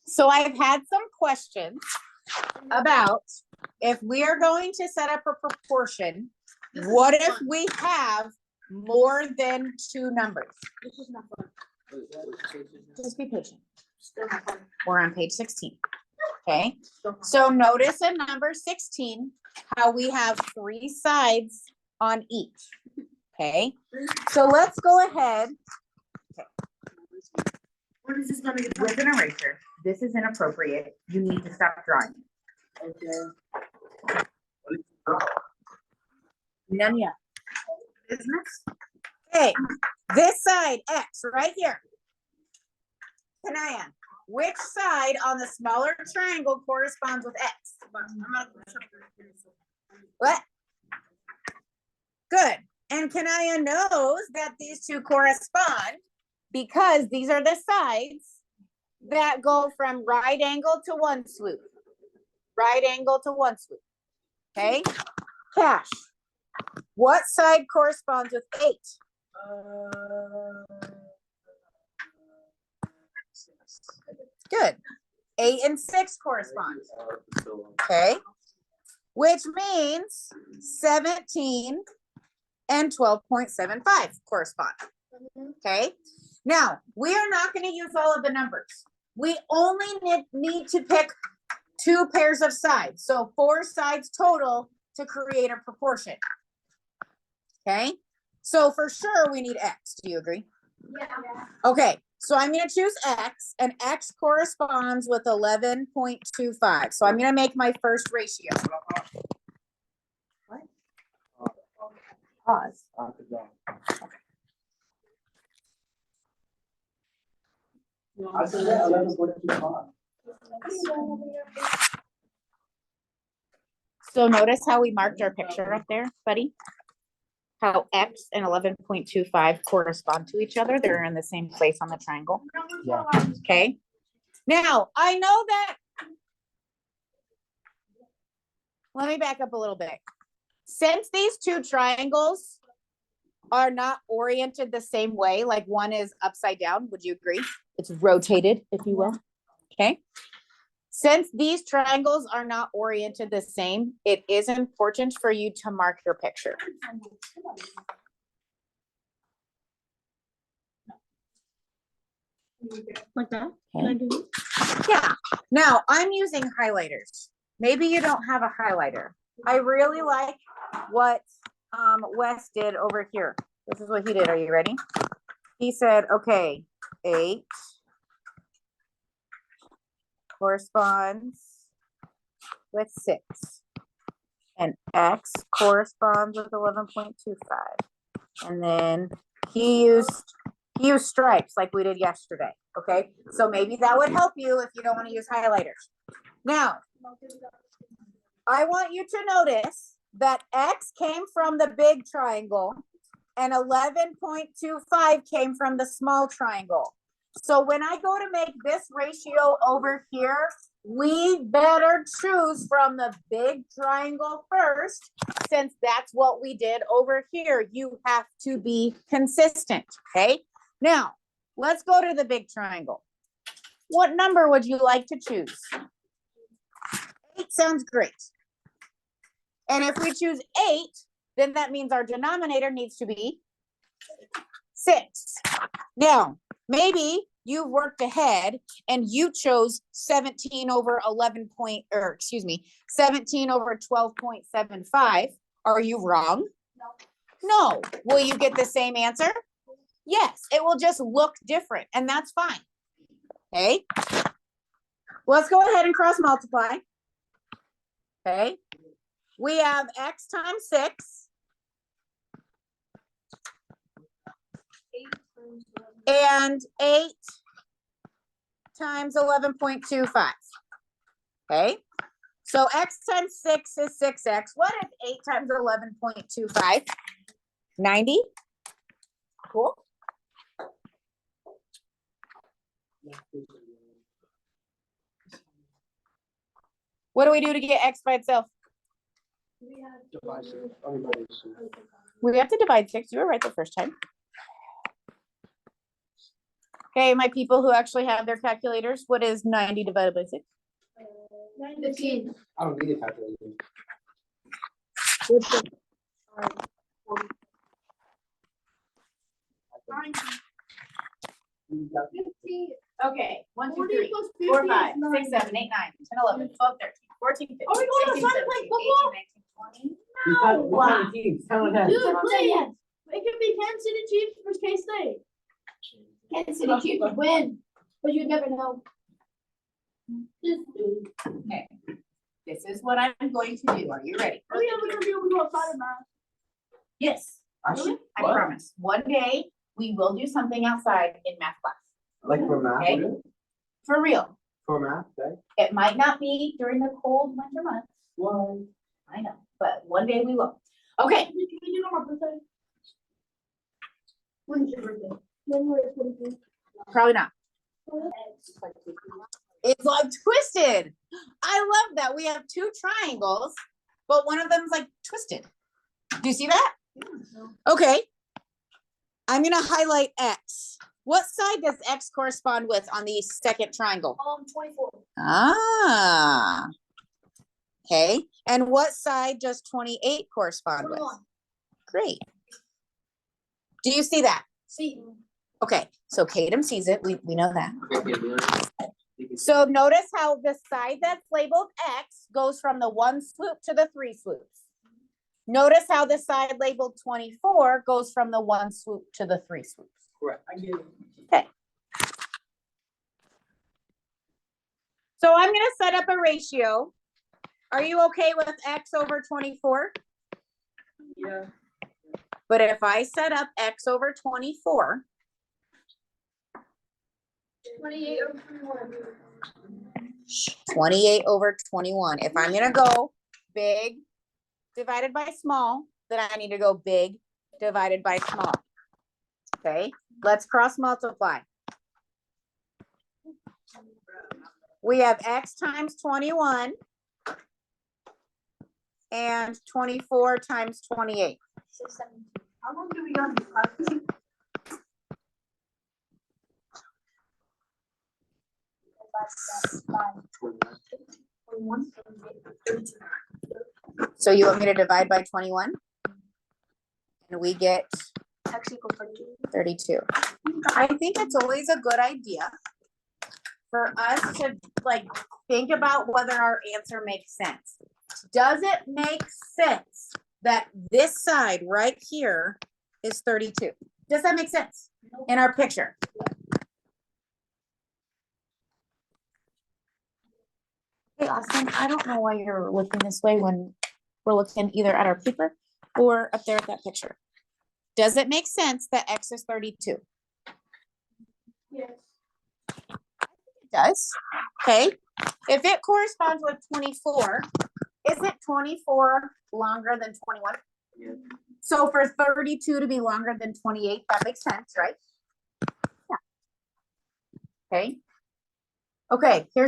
So I've had some questions about if we are going to set up a proportion, what if we have more than two numbers? Just be patient. We're on page 16. Okay, so notice in number 16 how we have three sides on each. Okay, so let's go ahead. Okay. What is this going to get? With an eraser. This is inappropriate. You need to stop drawing. Okay. None yet. Business. Okay, this side, X, right here. Kanaya, which side on the smaller triangle corresponds with X? What? Good. And Kanaya knows that these two correspond because these are the sides that go from right angle to one swoop. Right angle to one swoop. Okay? Cash. What side corresponds with 8? Good. 8 and 6 correspond. Okay. Which means 17 and 12.75 correspond. Okay. Now, we are not going to use all of the numbers. We only need to pick 2 pairs of sides. So 4 sides total to create a proportion. Okay. So for sure we need X. Do you agree? Yeah. Okay. So I'm going to choose X, and X corresponds with 11.25. So I'm going to make my first ratio. What? Pause. So notice how we marked our picture up there, buddy? How X and 11.25 correspond to each other. They're in the same place on the triangle. Yeah. Okay. Now, I know that. Let me back up a little bit. Since these two triangles are not oriented the same way, like one is upside down, would you agree? It's rotated, if you will. Okay. Since these triangles are not oriented the same, it is important for you to mark your picture. Like that? Okay. Yeah. Now I'm using highlighters. Maybe you don't have a highlighter. I really like what Wes did over here. This is what he did. Are you ready? He said, okay, 8 corresponds with 6. And X corresponds with 11.25. And then he used stripes like we did yesterday. Okay, so maybe that would help you if you don't want to use highlighters. Now, I want you to notice that X came from the big triangle and 11.25 came from the small triangle. So when I go to make this ratio over here, we better choose from the big triangle first, since that's what we did over here. You have to be consistent, okay? Now, let's go to the big triangle. What number would you like to choose? 8 sounds great. And if we choose 8, then that means our denominator needs to be 6. Now, maybe you worked ahead and you chose 17 over 17 over 12.75. Are you wrong? No. Will you get the same answer? Yes, it will just look different, and that's fine. Okay. Let's go ahead and cross multiply. Okay. We have X times 6. And 8 times 11.25. Okay. So X times 6 is 6X. What is 8 times 11.25? 90. Cool. What do we do to get X by itself? We have to divide 6. You were right the first time. Okay, my people who actually have their calculators, what is 90 divided by 6? 15. I don't need a calculator. You got it. 15. Okay, 1, 2, 40 3, plus 4, 50 5, is 6, 7, 8, 9, 10, 11, 12, 13, 14, 15, Are we going 16, outside and 17, play 18, football? 19, 20. We found the teams. Tell them that. Dude, please. It could be Kansas City Chiefs versus K-State. Kansas City Chiefs would win, but you'd never know. Just do. Okay, this is what I'm going to do. Are you ready? Are we ever gonna be able to go outside or not? Yes, Actually, I what? promise. One day we will do something outside in math class. Like for math, Okay. For real. for math, right? It might not be during the cold winter months. Why? I know, but one day we will. Okay, Can we do it on my birthday? When's your birthday? January 25th. probably not. It's like twisted. I love that. We have two triangles, but one of them's like twisted. Do you see that? Okay. I'm gonna highlight X. What side does X correspond with on the second triangle? 24. Ah. Okay. And what side does 28 correspond with? 21. Great. Do you see that? See. Okay, so Kadam sees it. We know that. Okay, So notice how the side that's labeled X goes from the 1 swoop to the 3 swoops. Notice how the side labeled 24 goes from the 1 swoop to the 3 swoops. correct. I get it. Okay. So I'm gonna set up a ratio. Are you okay with X over 24? Yeah. But if I set up X over 24, 28 or 21. 28 over 21. If I'm gonna go big divided by small, then I need to go big divided by small. Okay, let's cross multiply. We have X times 21 and 24 times 28. 6, 7. How long do we got in this class? So you want me to divide by 21? And we get X equals 32. 32. I think it's always a good idea for us to like think about whether our answer makes sense. Does it make sense that this side right here is 32? Does that make sense in our picture? Hey, Austin, I don't know why you're looking this way when we're looking either at our paper or up there at that picture. Does it make sense that X is 32? Yes. It does. Okay. If it corresponds with 24, isn't 24 longer than 21? Yeah. So for 32 to be longer than 28, that makes sense, right? Yeah. Okay. Okay, here's